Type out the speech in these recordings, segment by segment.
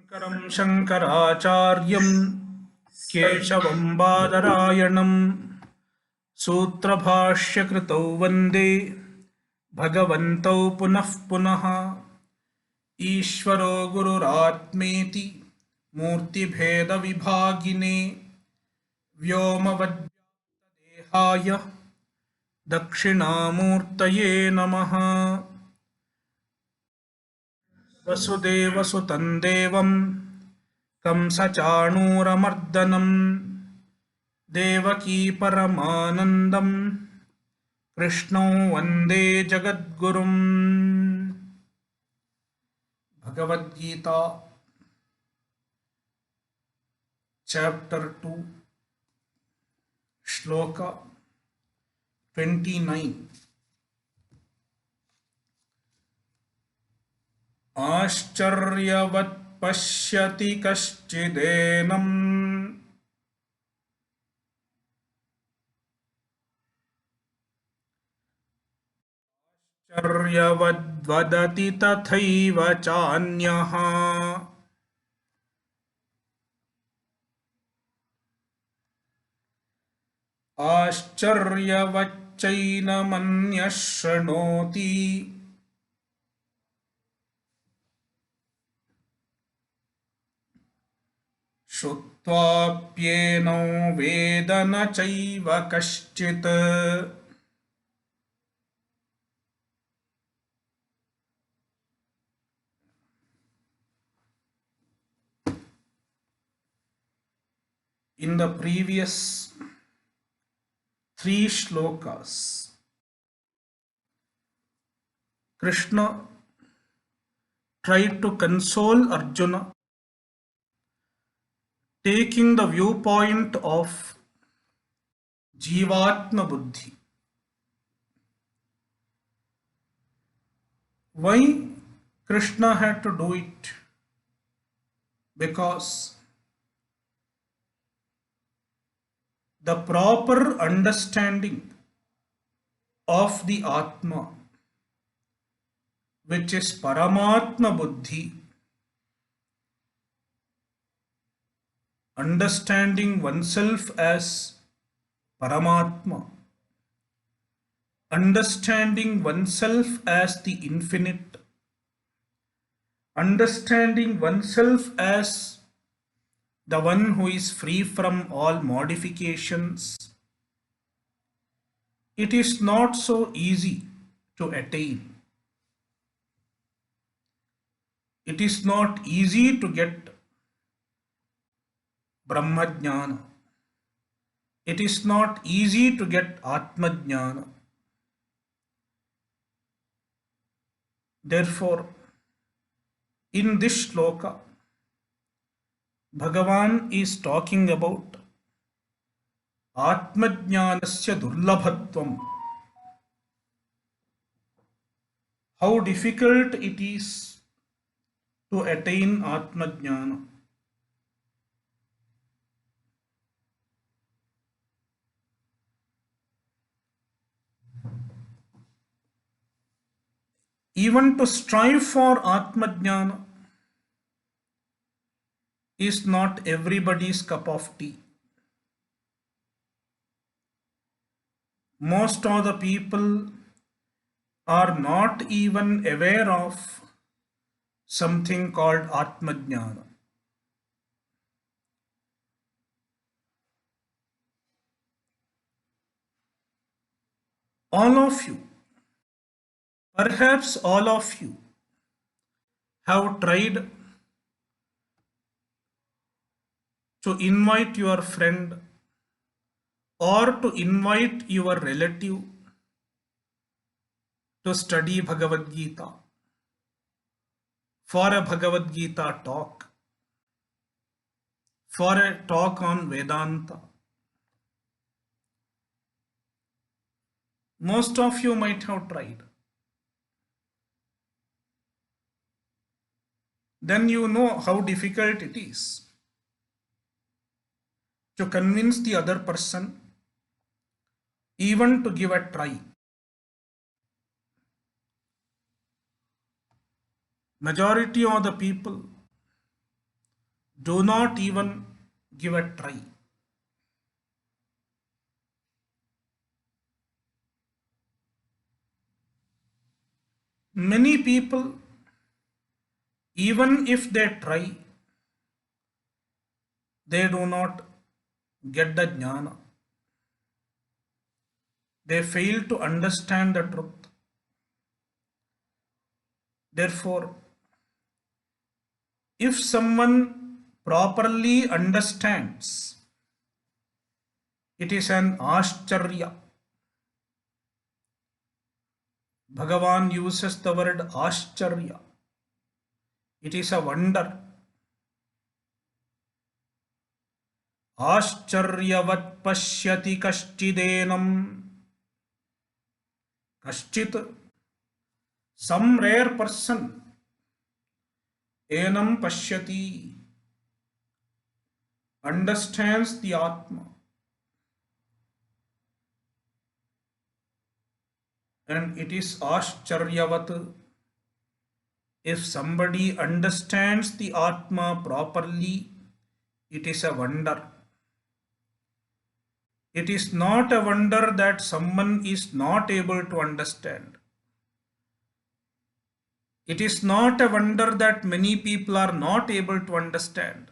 शङ्करं शङ्कराचार्यं केशवं बादरायणं सूत्रभाष्यकृतौ वन्दे भगवन्तौ पुनः पुनः। ईश्वरो गुरुरात्मेति मूर्तिभेदविभागिने व्योमवद्व्याप्तदेहाय दक्षिणामूर्तये नमः। वसुदेवसुतं देवं कंसचाणूरमर्दनं देवकी परमानन्दं कृष्णौ वन्दे जगद्गुरुम्। Bhagavad-gita Chapter 2 Shloka 29. आश्चर्यवत् पश्यति कश्चिदेनम् आश्चर्यवद्वदति तथैव चान्यः आश्चर्यवच्चैनमन्यः शृणोति श्रुत्वाप्येनौ वेद न चैव कश्चित्। In the previous 3 shlokas, Krishna tried to console Arjuna, taking the viewpoint of Jivatma Buddhi. Why Krishna had to do it? Because the proper understanding of the Atma, which is Paramatma Buddhi, understanding oneself as Paramatma, understanding oneself as the infinite, understanding oneself as the one who is free from all modifications, it is not so easy to attain. It is not easy to get Brahmajnana. It is not easy to get Atmajnana. Therefore, in this shloka, Bhagavan is talking about Atmajnanasya durlabhatvam. How difficult it is to attain Atmajnana. Even to strive for Atmajnana is not everybody's cup of tea. Most of the people are not even aware of something called Atmajnana. All of you, perhaps all of you, have tried to invite your friend or to invite your relative to study Bhagavad Gita, for a Bhagavad Gita talk, for a talk on Vedanta. Most of you might have tried. Then you know how difficult it is to convince the other person even to give a try. Majority of the people do not even give a try. Many people, even if they try, they do not get the jnana. They fail to understand the truth. Therefore, if someone properly understands, it is an ascharya. Bhagavan uses the word ascharya. It is a wonder. Ascharyavat pashyati kashchidenam. Kaschit, some rare person, enam pashyati, understands the Atma. And it is ascharyavat. If somebody understands the Atma properly, it is a wonder. It is not a wonder that someone is not able to understand. It is not a wonder that many people are not able to understand.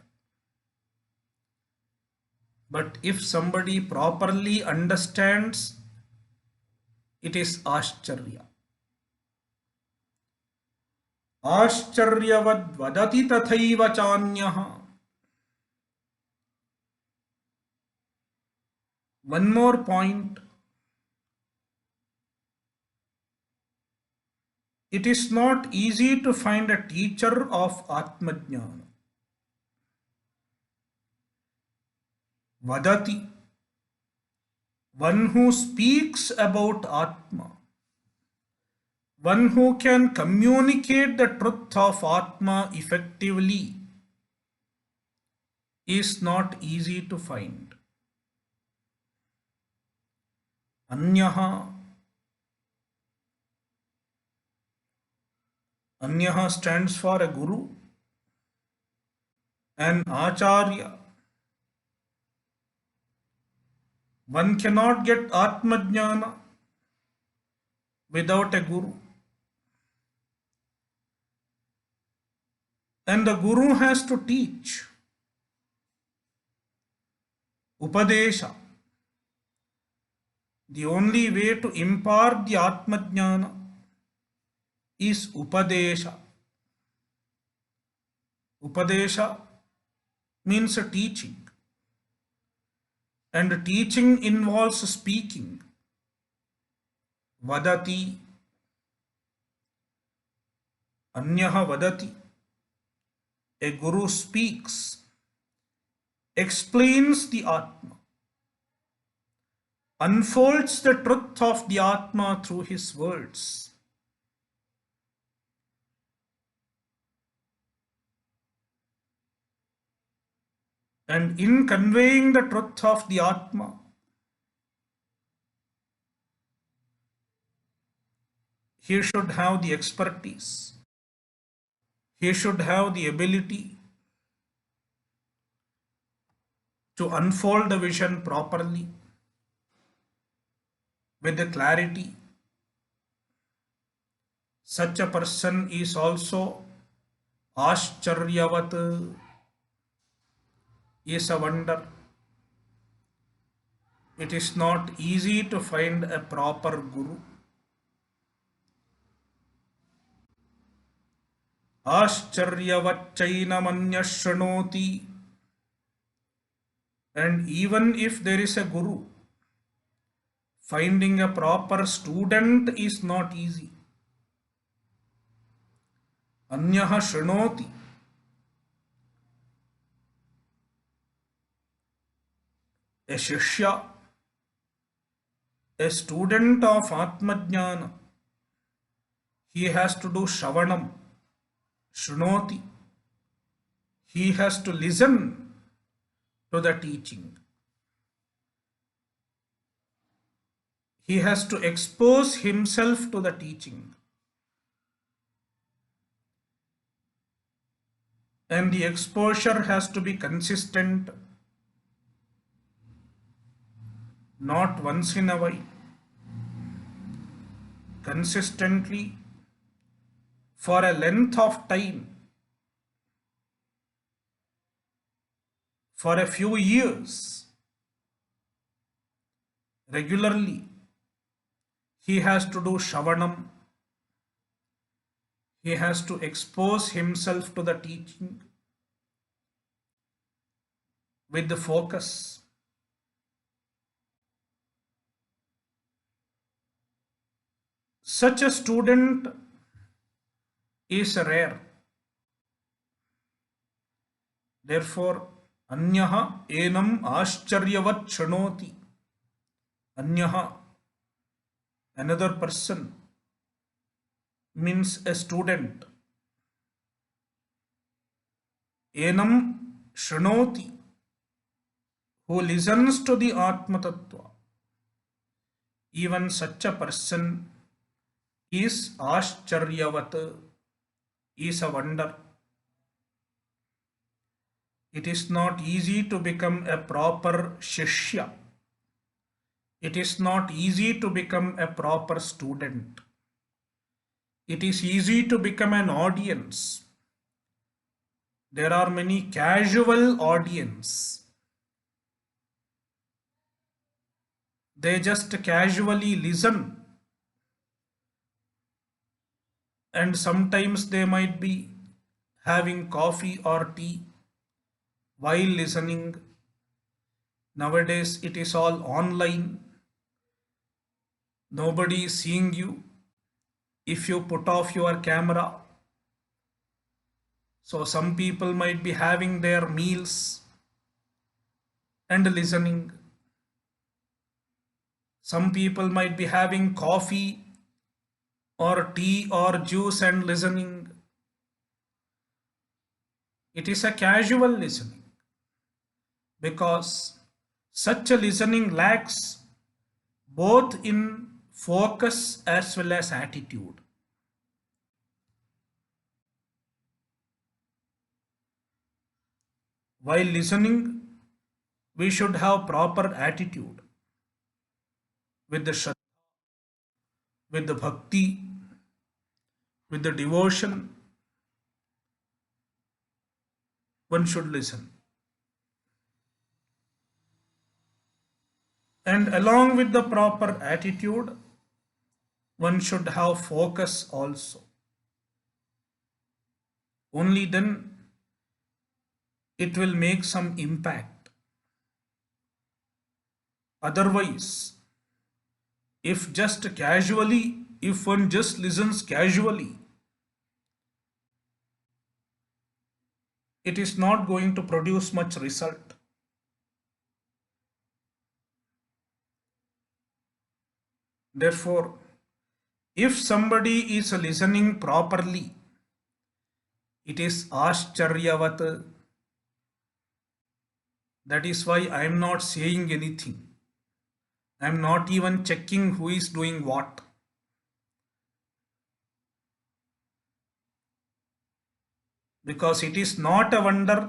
But if somebody properly understands, it is ascharya. Ascharyavad vadati tathaiva chanyaha. One more point. It is not easy to find a teacher of Atmajnana. Vadati, one who speaks about Atma, one who can communicate the truth of Atma effectively, is not easy to find. Anyaha. Anyaha stands for a guru, an acharya. One cannot get Atmajnana without a guru. And the guru has to teach. Upadesha. The only way to impart the Atmajnana is Upadesha. Upadesha means a teaching. And teaching involves speaking. Vadati. Anyaha vadati. A guru speaks, explains the Atma, unfolds the truth of the Atma through his words. And in conveying the truth of the Atma, he should have the expertise. He should have the ability to unfold the vision properly, with the clarity. Such a person is also ascharyavat, is a wonder. It is not easy to find a proper guru. Ascharyavat-chainamanya shrunoti. And even if there is a guru, finding a proper student is not easy. Anyaha shrunoti. A shishya, a student of Atmajnana, he has to do shravanam, shrunoti. He has to listen to the teaching. He has to expose himself to the teaching. and the exposure has to be consistent, not once in a while, consistently for a length of time, for a few years, regularly. He has to do shavanam, he has to expose himself to the teaching with the focus. Such a student is rare. Therefore, anyaha enam ascharyavat shanoti. Anyaha, another person, means a student. Enam shanoti, who listens to the Atma Tattva. Even such a person is ascharyavat, is a wonder. It is not easy to become a proper shishya. It is not easy to become a proper student. It is easy to become an audience. There are many casual audience. They just casually listen. And sometimes they might be having coffee or tea while listening. Nowadays it is all online. Nobody is seeing you. If you put off your camera, so some people might be having their meals and listening. Some people might be having coffee or tea or juice and listening. It is a casual listening because such a listening lacks both in focus as well as attitude. While listening, we should have proper attitude with the shraddha, with the bhakti, with the devotion. One should listen. And along with the proper attitude, one should have focus also. Only then it will make some impact. Otherwise, if one just listens casually, it is not going to produce much result. Therefore, if somebody is listening properly, it is ascharyavat. That is why I am not saying anything. I am not even checking who is doing what. Because it is not a wonder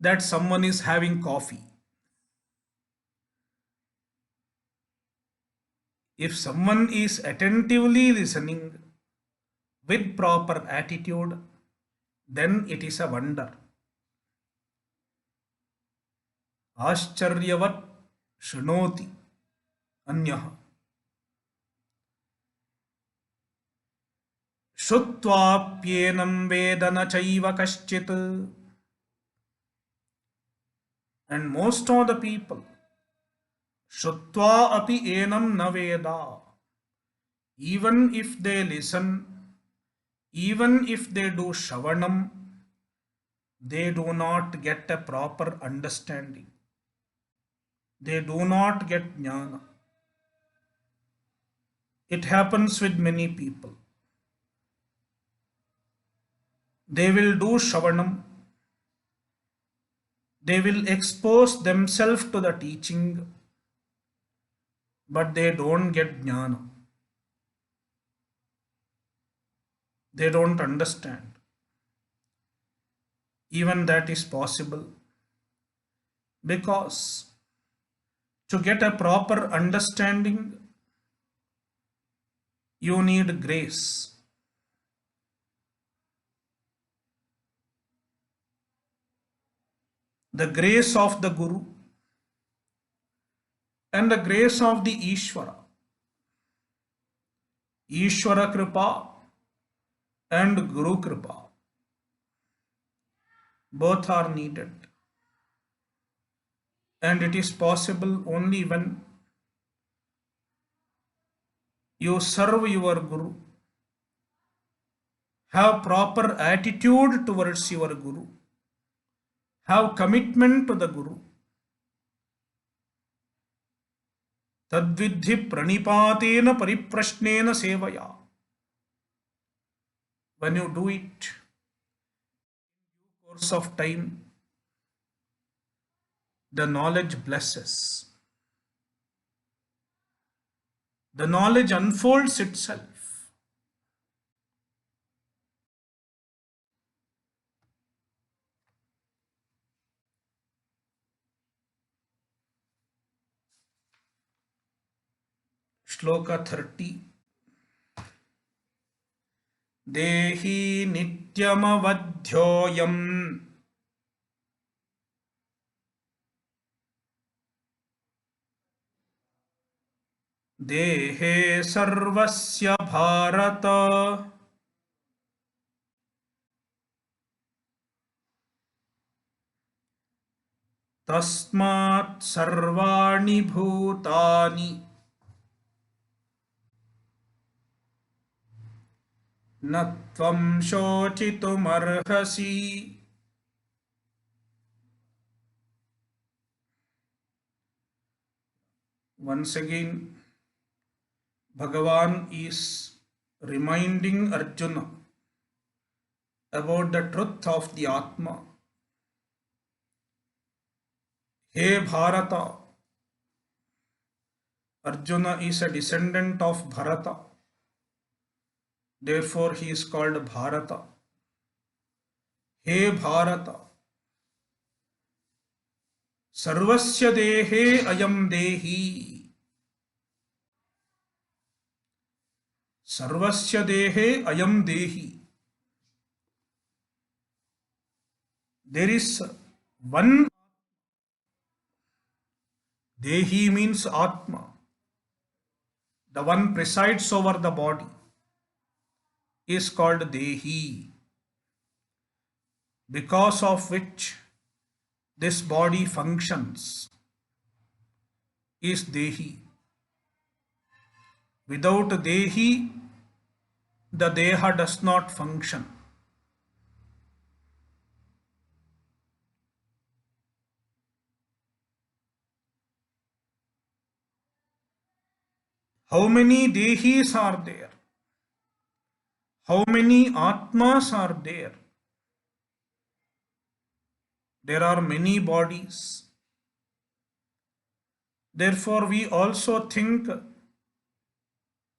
that someone is having coffee. If someone is attentively listening with proper attitude, then it is a wonder. Ascharyavat shrunoti anyaha. Shrutvapyenam vedana chaiva kaschit. And most of the people, Shrutva api enam na veda. Even if they listen, even if they do shavanam, they do not get a proper understanding. They do not get jnana. It happens with many people. They will do shavanam. They will expose themselves to the teaching, but they don't get jnana. They don't understand. Even that is possible because to get a proper understanding, you need grace. The grace of the Guru and the grace of the Ishvara. Ishvara Kripa and Guru Kripa. Both are needed. And it is possible only when you serve your Guru, have proper attitude towards your Guru, have commitment to the Guru. Tadvidhi pranipatena pariprashnena sevaya. When you do it, in due course of time, the knowledge blesses. The knowledge unfolds itself. Shloka 30. Dehi nityamavadhyoyam dehe sarvasya bharata tasmat sarvani bhutani natvam shochitumarhasi. Once again, Bhagavan is reminding Arjuna about the truth of the Atma. Hey Bharata, Arjuna is a descendant of Bharata. Therefore, he is called Bharata. Hey Bharata, Sarvasya dehe ayam dehi. Sarvasya dehe ayam dehi. There is one. Dehi means Atma. The one presides over the body is called Dehi, because of which this body functions, is Dehi. Without Dehi, the Deha does not function. How many Dehis are there? How many Atmas are there? There are many bodies. Therefore, we also think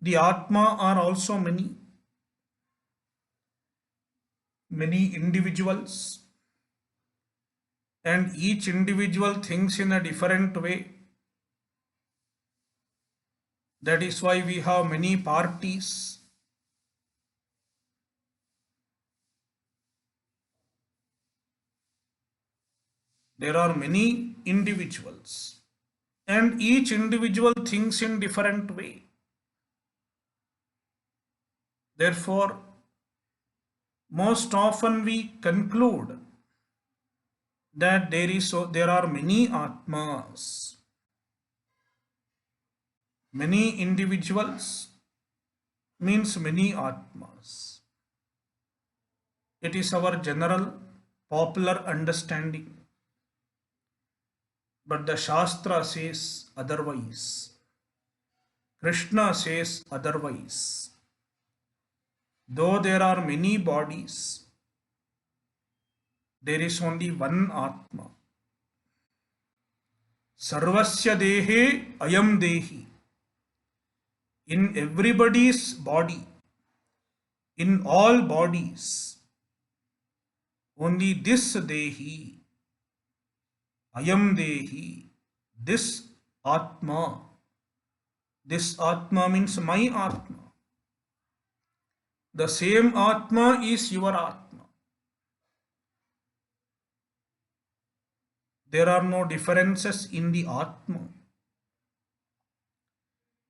the Atma are also many. Many individuals. And each individual thinks in a different way. That is why we have many parties. There are many individuals, and each individual thinks in different way. Therefore, most often we conclude that there are many Atmas, many individuals means many Atmas. It is our general popular understanding. But the Shastra says otherwise. Krishna says otherwise. Though there are many bodies, there is only one Atma. Sarvasya dehe ayam dehi. In everybody's body, in all bodies, Only this Dehi, Ayam Dehi, this Atma. This Atma means my Atma. The same Atma is your Atma. There are no differences in the Atma.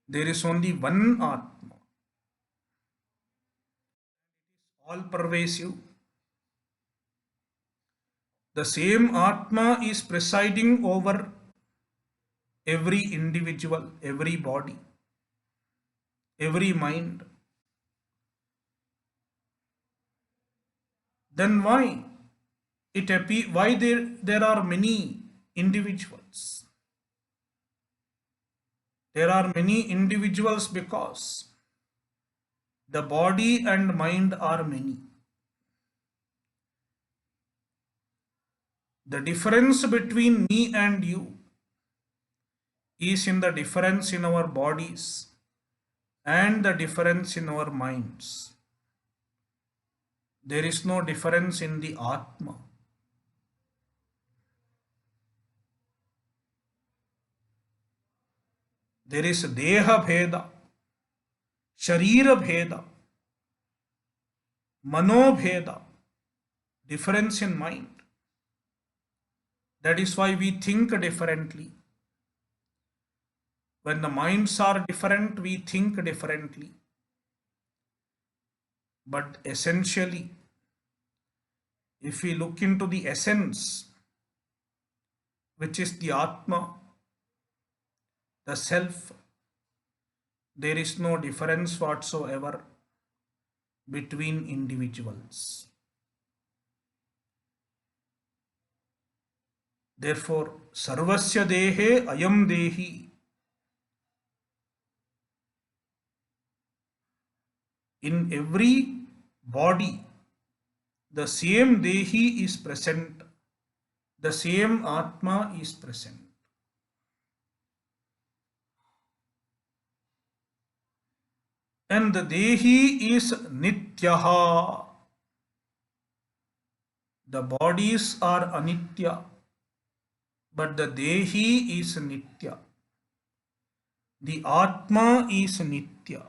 There is only one Atma, all pervasive. The same Atma is presiding over every individual, every body, every mind. Then why why there are many individuals? There are many individuals because the body and mind are many. The difference between me and you is in the difference in our bodies and the difference in our minds. There is no difference in the Atma. There is Deha Bheda, Sharira Bheda, Mano Bheda, difference in mind. That is why we think differently. When the minds are different, we think differently. But essentially, if we look into the essence, which is the Atma, the Self, there is no difference whatsoever between individuals. Therefore, Sarvasya Dehe Ayam Dehi. In every body, the same Dehi is present, the same Atma is present. And the Dehi is Nityaha. The bodies are Anitya, but the Dehi is Nitya. The Atma is Nitya.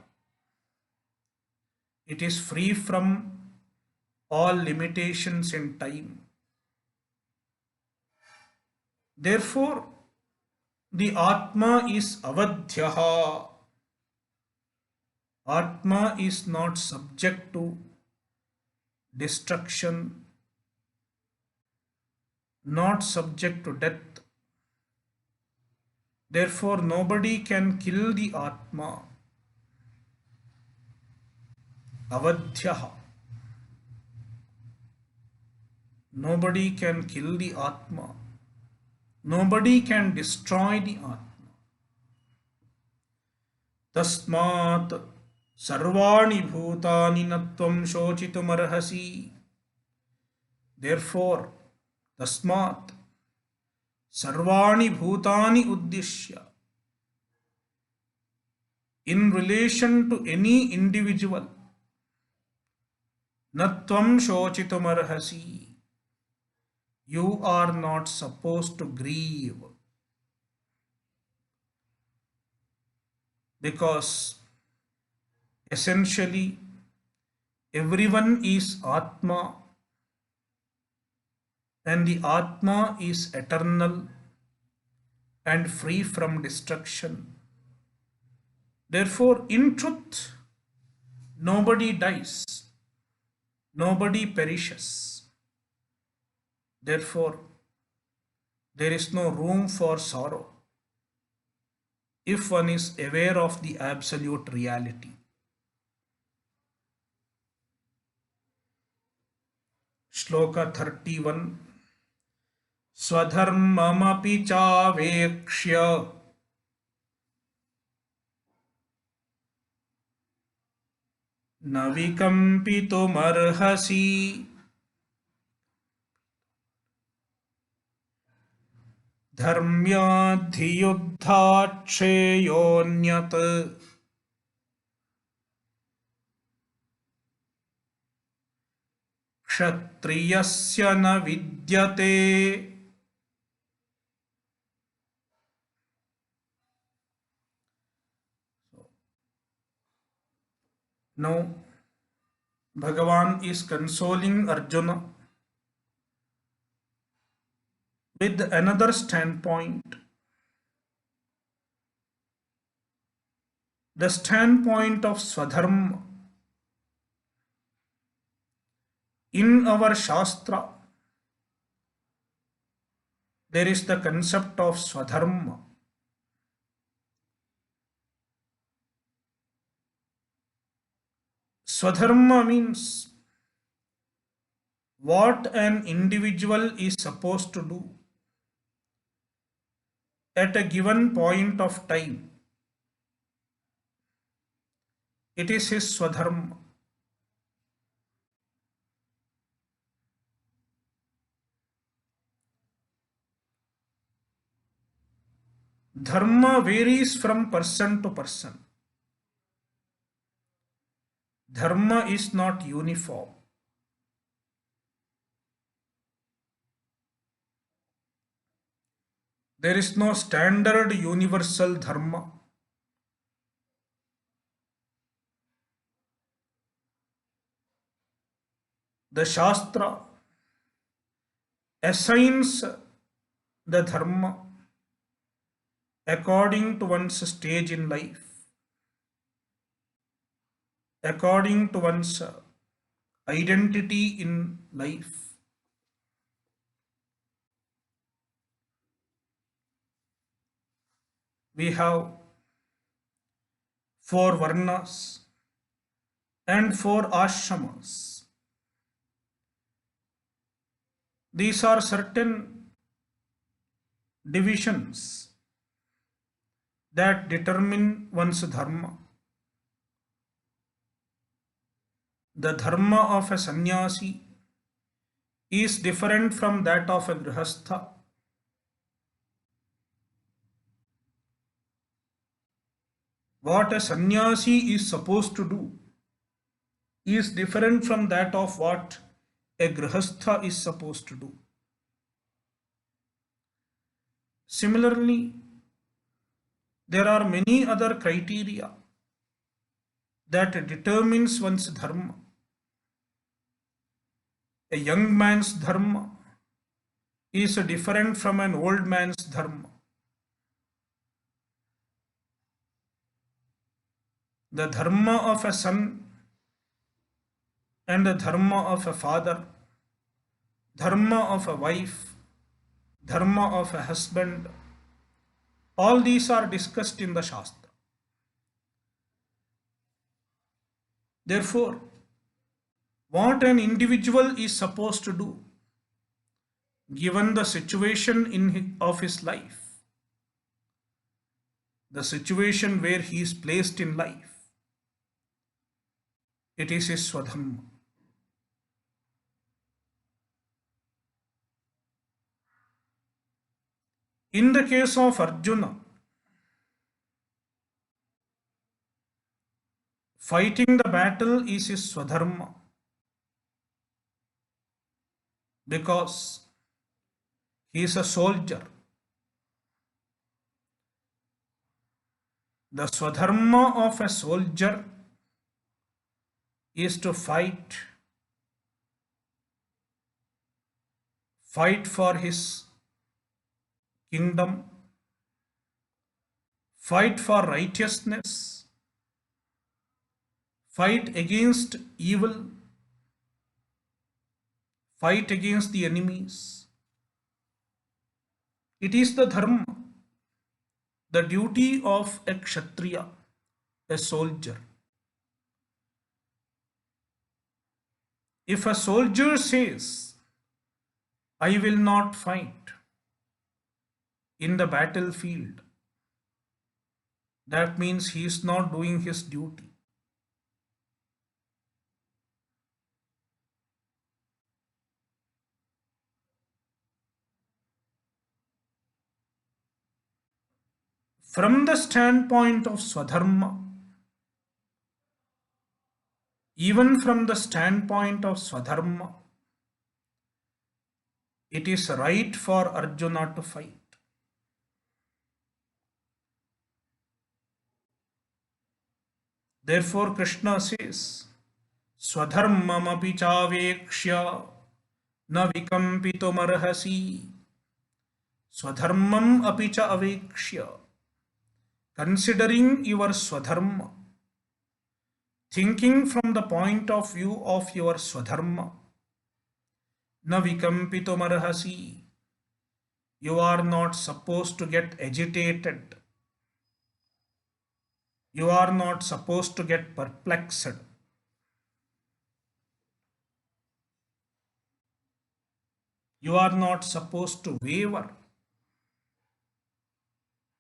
It is free from all limitations in time. Therefore, the Atma is Avadhyaha. Atma is not subject to destruction, not subject to death. Therefore, nobody can kill the Atma. Avadhyaha. Nobody can kill the Atma. Nobody can destroy the Atma. Tasmat sarvani bhutani natvam shochitumarhasi. Therefore, tasmat sarvani bhutani uddishya. In relation to any individual, natvam shochitumarhasi. You are not supposed to grieve, because essentially everyone is Atma, and the Atma is eternal and free from destruction. Therefore, in truth, nobody dies, nobody perishes. Therefore, there is no room for sorrow if one is aware of the absolute reality. Shloka 31. Swadharmamapi chavekshya navikampitum dharmyadhiyuddhacheyonyat क्षत्रियस्य न विद्यते. Now, Bhagavan is consoling Arjuna with another standpoint. The standpoint of Swadharma. In our Shastra, there is the concept of Swadharma. Swadharma means what an individual is supposed to do at a given point of time. It is his Swadharma. Dharma varies from person to person. Dharma is not uniform. There is no standard universal dharma. The Shastra assigns the dharma according to one's stage in life, according to one's identity in life. We have 4 varnas and 4 ashramas. These are certain divisions that determine one's dharma. The dharma of a sannyasi is different from that of a grihastha. What a sannyasi is supposed to do is different from that of what a grihastha is supposed to do. Similarly, there are many other criteria that determines one's dharma. A young man's dharma is different from an old man's dharma. The dharma of a son and the dharma of a father, dharma of a wife, dharma of a husband, all these are discussed in the Shastra. Therefore, what an individual is supposed to do, given the situation of his life, the situation where he is placed in life, it is his Swadharma. In the case of Arjuna, fighting the battle is his Swadharma because he is a soldier. The Swadharma of a soldier is to fight for his kingdom, fight for righteousness, fight against evil, fight against the enemies. It is the dharma, the duty of a kshatriya, a soldier. If a soldier says, I will not fight in the battlefield, that means he is not doing his duty. From the standpoint of Swadharma, even from the standpoint of Swadharma, it is right for Arjuna to fight. Therefore, Krishna says, Swadharmamapi chavekshya na vikampitum Swadharmam api cha avekshya. Considering your swadharma, thinking from the point of view of your swadharma, na vikampitum you are not supposed to get agitated. You are not supposed to get perplexed. You are not supposed to waver,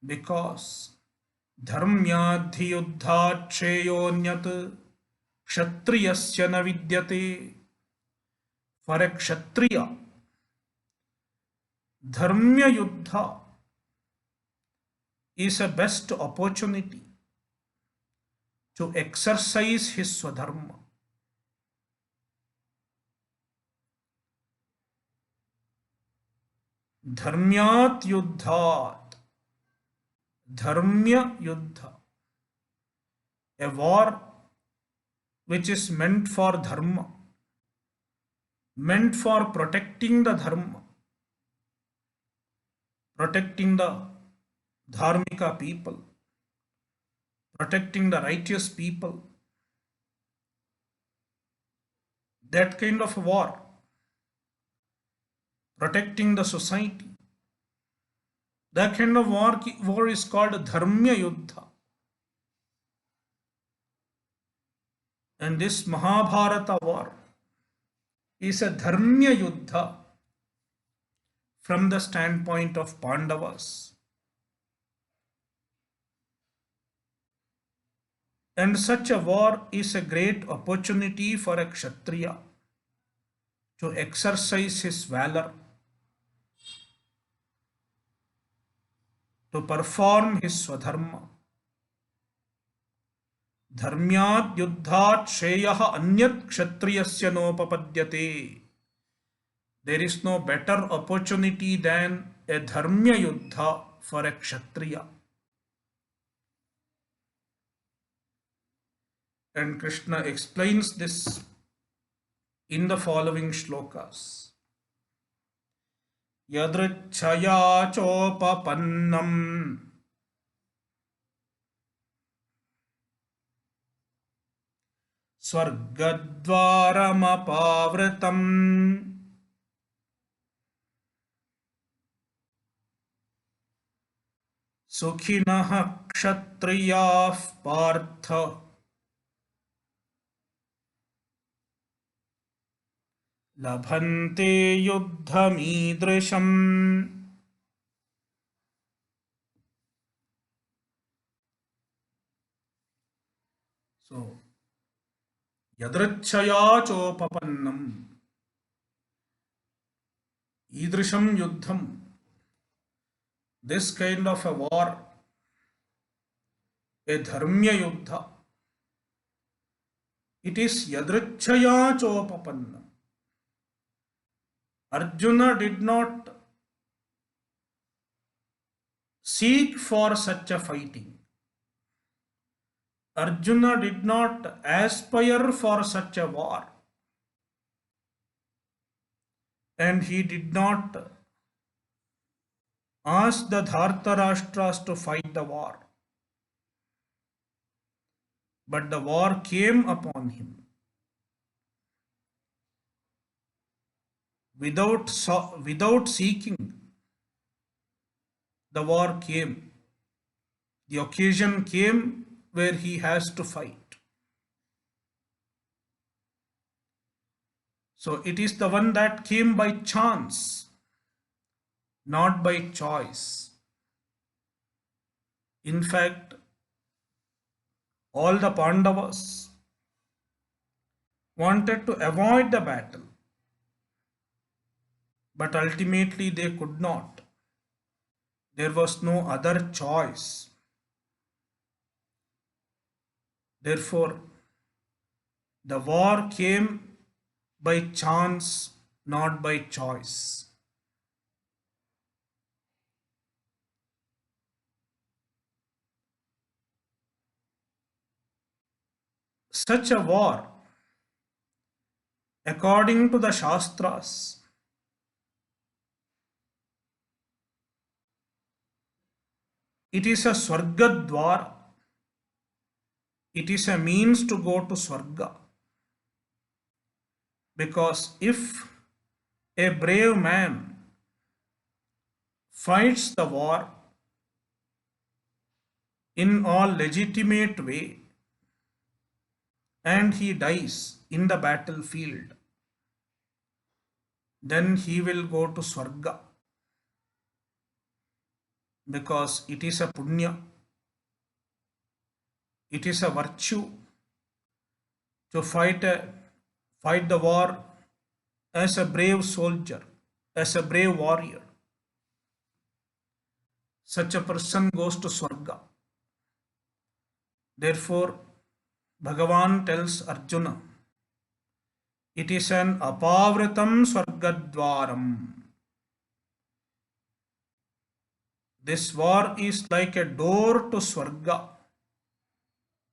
because dharmyadhiyuddhat sheyonyat kshatriyasya na vidyate. For a kshatriya, dharmya yuddha is a best opportunity to exercise his swadharma. Dharmyat yuddhat. Dharmya yuddha. A war which is meant for dharma, meant for protecting the dharma, protecting the dharmika people, protecting the righteous people. That kind of war, protecting the society, that kind of war is called dharmya yuddha. And this Mahabharata war is a dharmya yuddha from the standpoint of Pandavas. And such a war is a great opportunity for a kshatriya to exercise his valor, to perform his swadharma. Dharmyat yuddhat shreyaha anyat kshatriyasya nopapadyate. There is no better opportunity than a dharmya yuddha for a kshatriya. And Krishna explains this in the following shlokas. Yadrichaya chopapannam Swargadvaramapavritam Sukhinah kshatriyah partha Labhante yuddhamidrisham. So, yadrichaya chopapannam. Idrisham yuddham. This kind of a war, a dharmya yuddha, it is yadrichaya chopapannam. Arjuna did not seek for such a fighting. Arjuna did not aspire for such a war. And he did not ask the Dhartarashtras to fight the war. But the war came upon him. Without seeking, the war came. The occasion came where he has to fight. So it is the one that came by chance, not by choice. In fact, all the Pandavas wanted to avoid the battle, but ultimately they could not. There was no other choice. Therefore, the war came by chance, not by choice. Such a war, according to the Shastras, it is a Swargadwara. It is a means to go to Swarga. Because if a brave man fights the war in all legitimate way and he dies in the battlefield, then he will go to Swarga, because it is a punya, it is a virtue to fight the war as a brave soldier, as a brave warrior. Such a person goes to Swarga. Therefore, Bhagavan tells Arjuna, it is an apavritam Swargadwaram. This war is like a door to Swarga,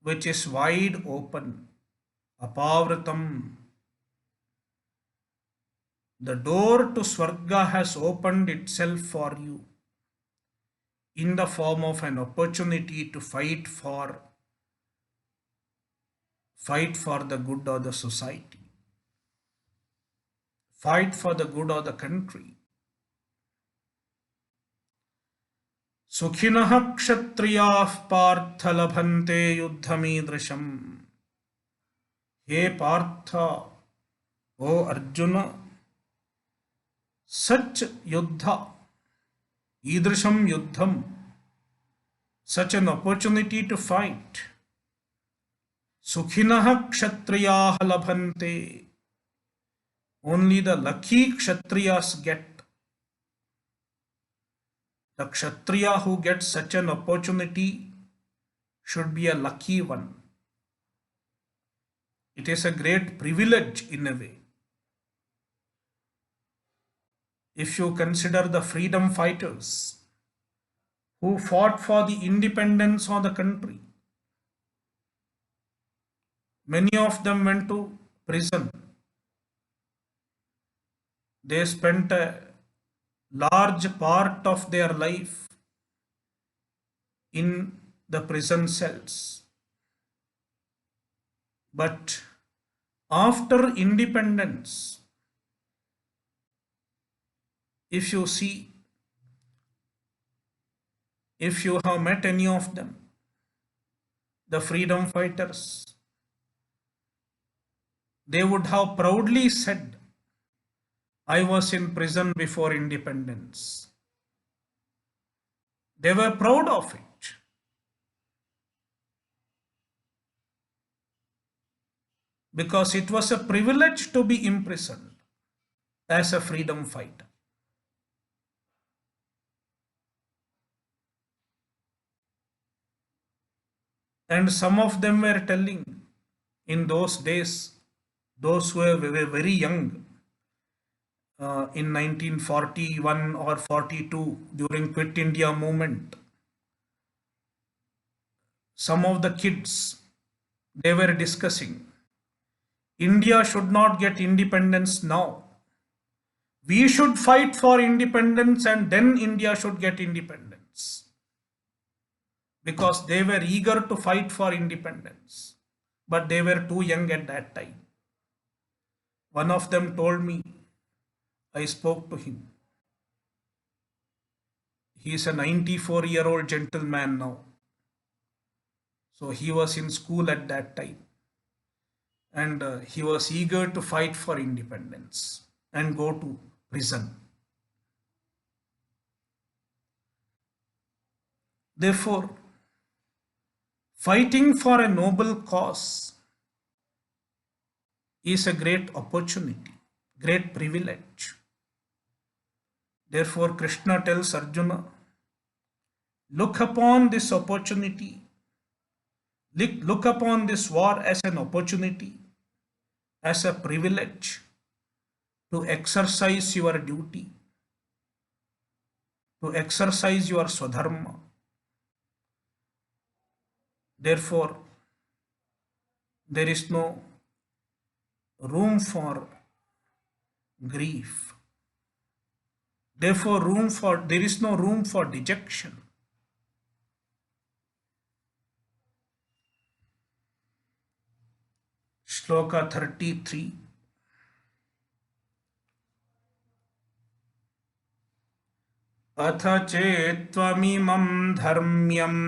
which is wide open. Apavritam. The door to Swarga has opened itself for you in the form of an opportunity to fight for the good of the society, fight for the good of the country. Sukhinah kshatriyah partha labhante yuddhamidrisham. He Partha, O Arjuna, such yuddha, idrisham yuddham, such an opportunity to fight. Sukhinah kshatriyah labhante. Only the lucky kshatriyas get. The kshatriya who gets such an opportunity should be a lucky one. It is a great privilege in a way. If you consider the freedom fighters who fought for the independence of the country, many of them went to prison. They spent a large part of their life in the prison cells. But after independence, if you see, if you have met any of them, the freedom fighters, they would have proudly said, I was in prison before independence. They were proud of it. Because it was a privilege to be imprisoned as a freedom fighter. And some of them were telling in those days, those who were very young, in 1941 or 42 during Quit India movement, some of the kids, they were discussing, India should not get independence now. We should fight for independence and then India should get independence. Because they were eager to fight for independence, but they were too young at that time. One of them told me, I spoke to him. He is a 94-year-old gentleman now. So he was in school at that time. And he was eager to fight for independence and go to prison. Therefore, fighting for a noble cause is a great opportunity, great privilege. Therefore, Krishna tells Arjuna, look upon this opportunity, look upon this war as an opportunity, as a privilege to exercise your duty, to exercise your swadharma. Therefore, there is no room for grief. Therefore, there is no room for dejection. Shloka 33. अथ चेत्त्वमिमं धर्म्यम्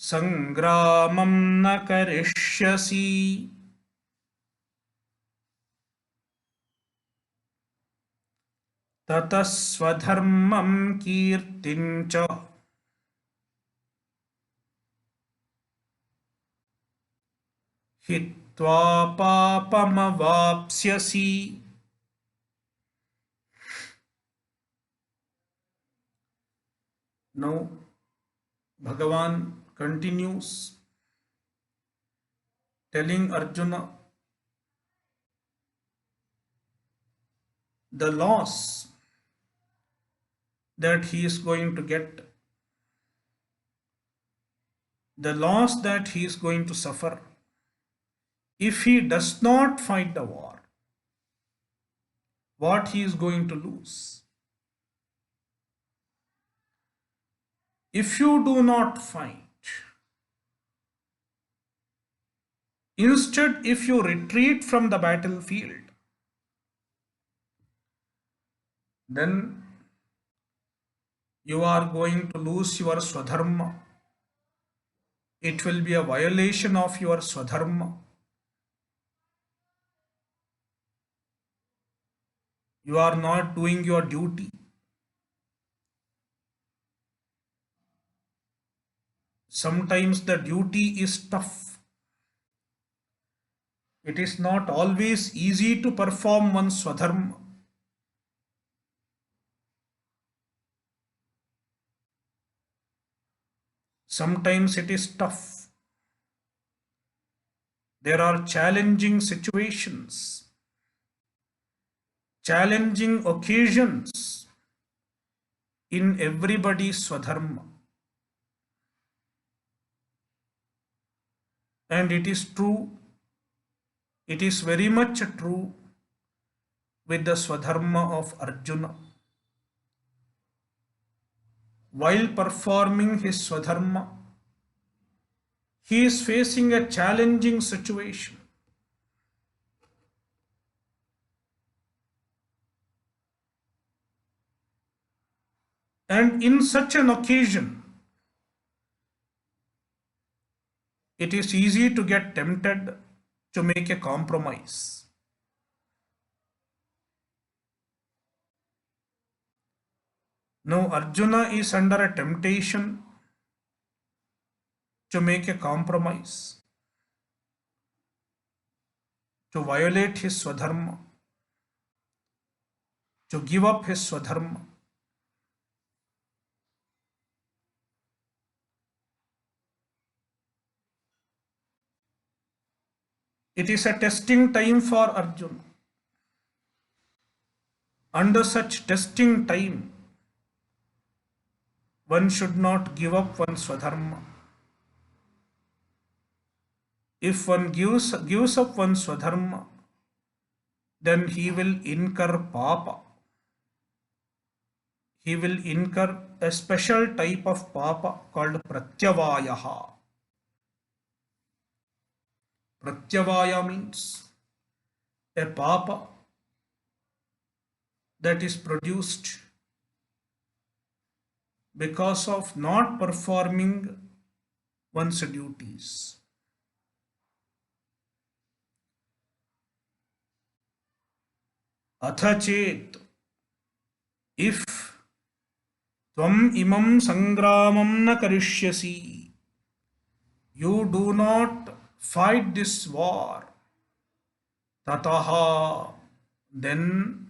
संग्रामं न करिष्यसि ततः स्वधर्मं कीर्तिं च हित्वा पापमवाप्स्यसि. Now Bhagavan continues telling Arjuna the loss that he is going to get, the loss that he is going to suffer if he does not fight the war, what he is going to lose. If you do not fight, instead if you retreat from the battlefield, then you are going to lose your swadharma. It will be a violation of your swadharma. You are not doing your duty. Sometimes the duty is tough. It is not always easy to perform one's swadharma. Sometimes it is tough. There are challenging situations, challenging occasions in everybody's swadharma. And it is true, it is very much true with the swadharma of Arjuna. While performing his swadharma, he is facing a challenging situation. And in such an occasion, it is easy to get tempted to make a compromise. Now Arjuna is under a temptation to make a compromise, to violate his swadharma, to give up his swadharma. It is a testing time for Arjuna. Under such testing time, one should not give up one's swadharma. If one gives up one's swadharma, then he will incur papa. He will incur a special type of papa called pratyavayaha. Pratyavaya means a papa that is produced because of not performing one's duties. Atha chet, if tvam imam sangramam na karishyasi, you do not fight this war, tataha, then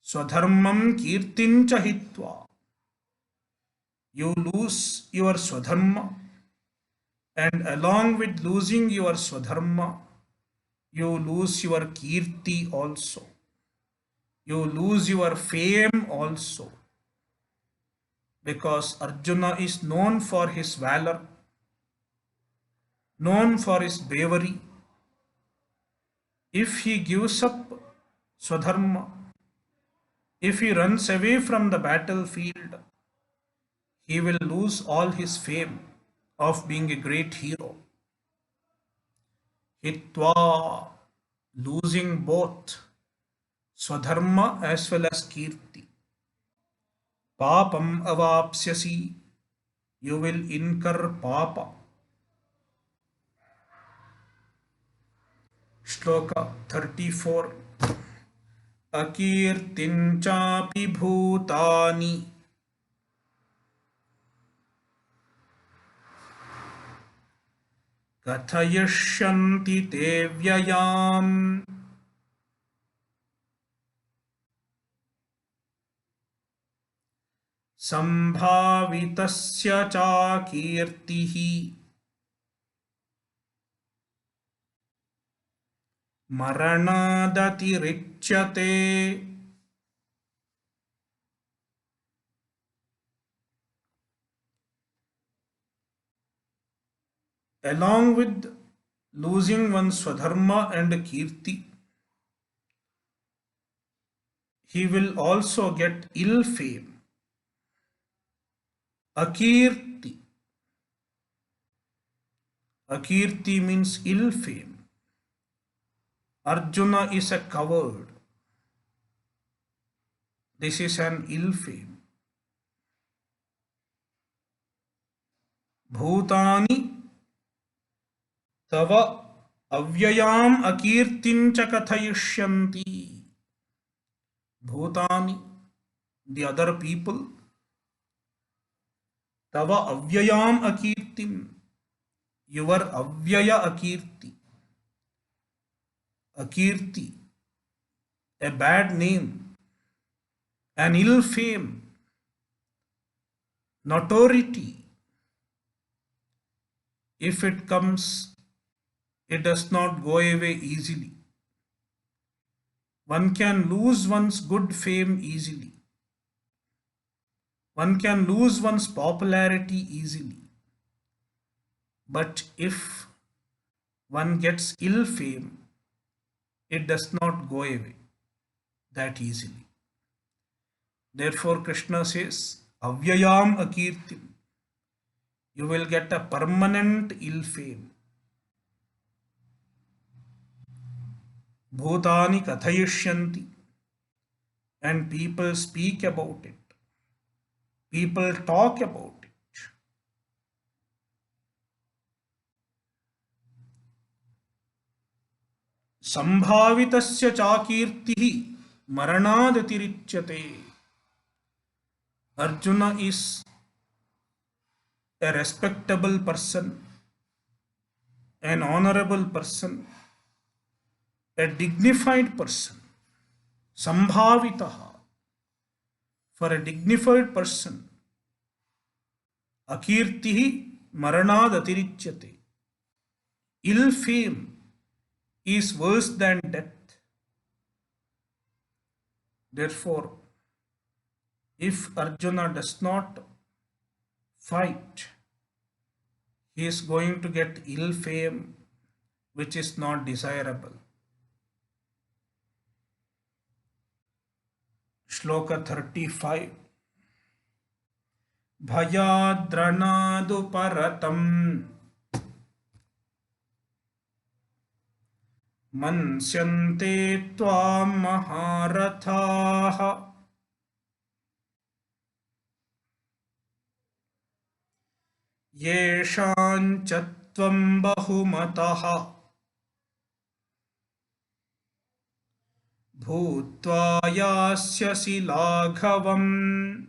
swadharmam kirtincha hitva, you lose your swadharma, and along with losing your swadharma, you lose your kirti also. You lose your fame also. because Arjuna is known for his valor, known for his bravery. If he gives up Swadharma, if he runs away from the battlefield, he will lose all his fame of being a great hero. Hitva, losing both Swadharma as well as Kirti. Papam avapsyasi, you will incur papa. Shloka 34. Akirtinchapi bhutani kathayashyanti te vyayam sambhavitasya cha kirtihi maranadatirichyate. Along with losing one's Swadharma and Kirti, he will also get ill fame. Akirti. Akirti means ill fame. Arjuna is a coward. This is an ill fame. Bhutani tava avyayam akirtincha kathayishyanti. Bhutani, the other people, tava avyayam akirtim, your avyaya akirti. Akirti, a bad name, an ill fame, notoriety. If it comes, it does not go away easily. One can lose one's good fame easily. One can lose one's popularity easily. But if one gets ill fame, it does not go away that easily. Therefore, Krishna says, Avyayam akirtim. You will get a permanent ill fame. Bhutani kathayishyanti. And people speak about it. People talk about it. Sambhavitasya chakirtihi maranadatirichyate. Arjuna is a respectable person, an honorable person, a dignified person. Sambhavitaha. For a dignified person, akirtihi maranadatirichyate. Ill fame is worse than death. Therefore, if Arjuna does not fight, he is going to get ill fame, which is not desirable. Shloka 35. Bhayadranaduparatam mansyante tvam maharathaha yeshan tvam bahumataha bhutva yasyasi laghavam.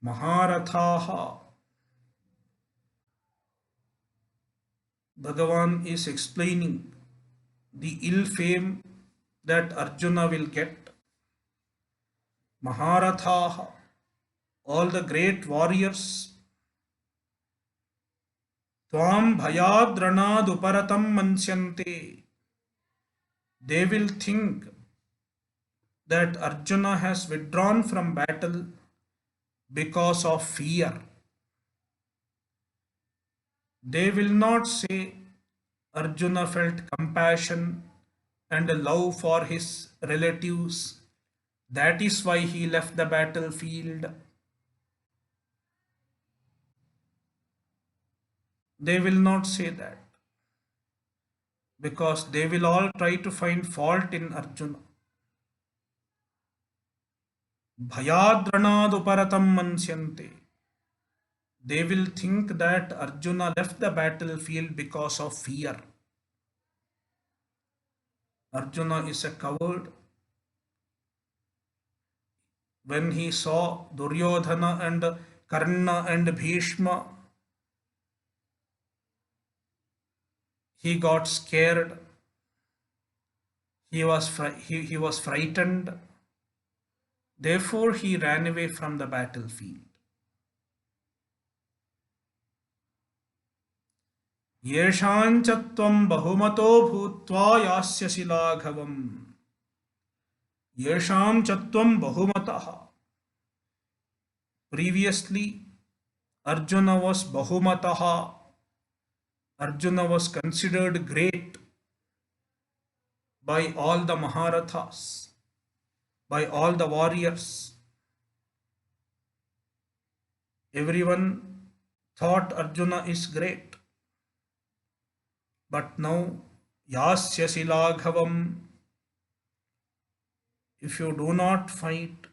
Maharathaha. Bhagavan is explaining the ill fame that Arjuna will get. Maharathaha, all the great warriors. Tvam bhayad ranad uparatam mansyante. They will think that Arjuna has withdrawn from battle because of fear. They will not say Arjuna felt compassion and love for his relatives. That is why he left the battlefield. They will not say that because they will all try to find fault in Arjuna. Bhayadranaduparatam mansyante. They will think that Arjuna left the battlefield because of fear. Arjuna is a coward. When he saw Duryodhana and Karna and Bhishma, he got scared. He was frightened. Therefore, he ran away from the battlefield. Yeshanchatvam bahumato bhutva yasyasi laghavam. Yesham chatvam bahumataha. Previously, Arjuna was bahumataha. Arjuna was considered great by all the Maharathas, by all the warriors. Everyone thought Arjuna is great. But now, yasyasi laghavam. If you do not fight,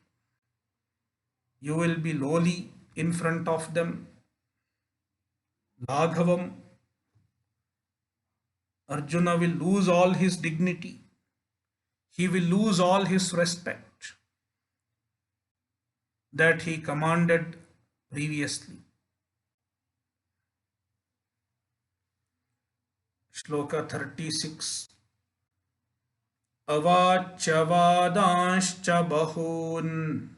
you will be lowly in front of them. Laghavam. Arjuna will lose all his dignity. He will lose all his respect that he commanded previously. Shloka 36. Avachavadanshcha bahun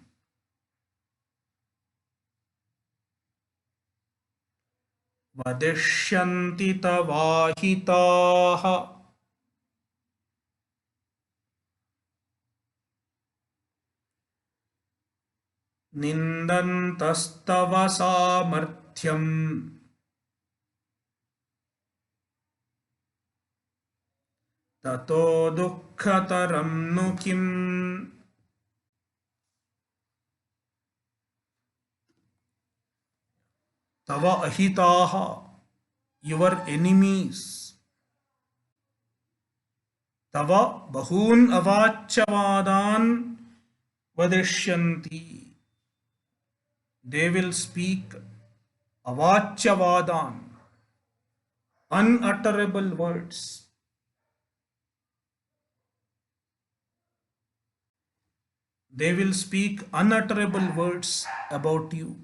vadishyanti tavahitaha nindantastava samarthyam tato dukkhataram nu kim. Tava ahitaha, your enemies. Tava bahun avachavadan vadishyanti. They will speak avachavadan, unutterable words. They will speak unutterable words about you.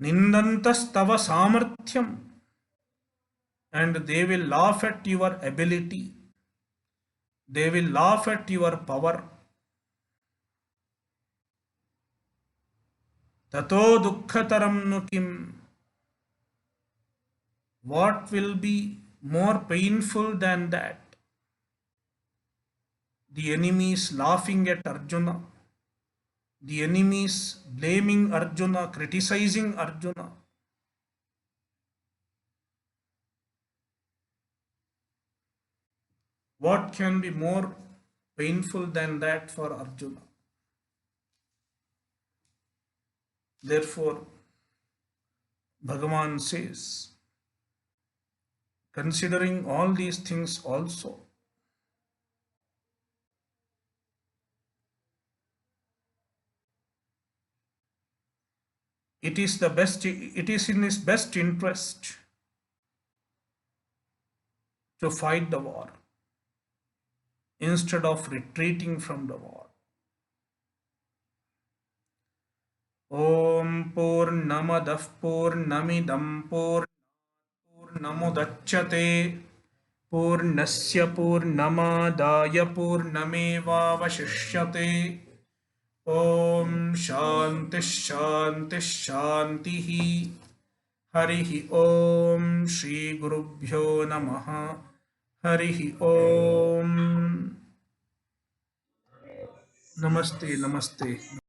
Nindantastava samarthyam. And they will laugh at your ability. They will laugh at your power. Tato dukkhataram nu kim. What will be more painful than that? The enemies laughing at Arjuna. The enemies blaming Arjuna, criticizing Arjuna. What can be more painful than that for Arjuna? Therefore, Bhagavan says, considering all these things also, it is in his best interest to fight the war instead of retreating from the war. Om Purnamadah Purnamidam Purnamudachyate Purnasya Purnamadaya Purnamevavashishyate. Om Shanti Shanti Shantihi. Harihi Om Shri Gurubhyo Namaha. Harihi Om. Namaste, namaste.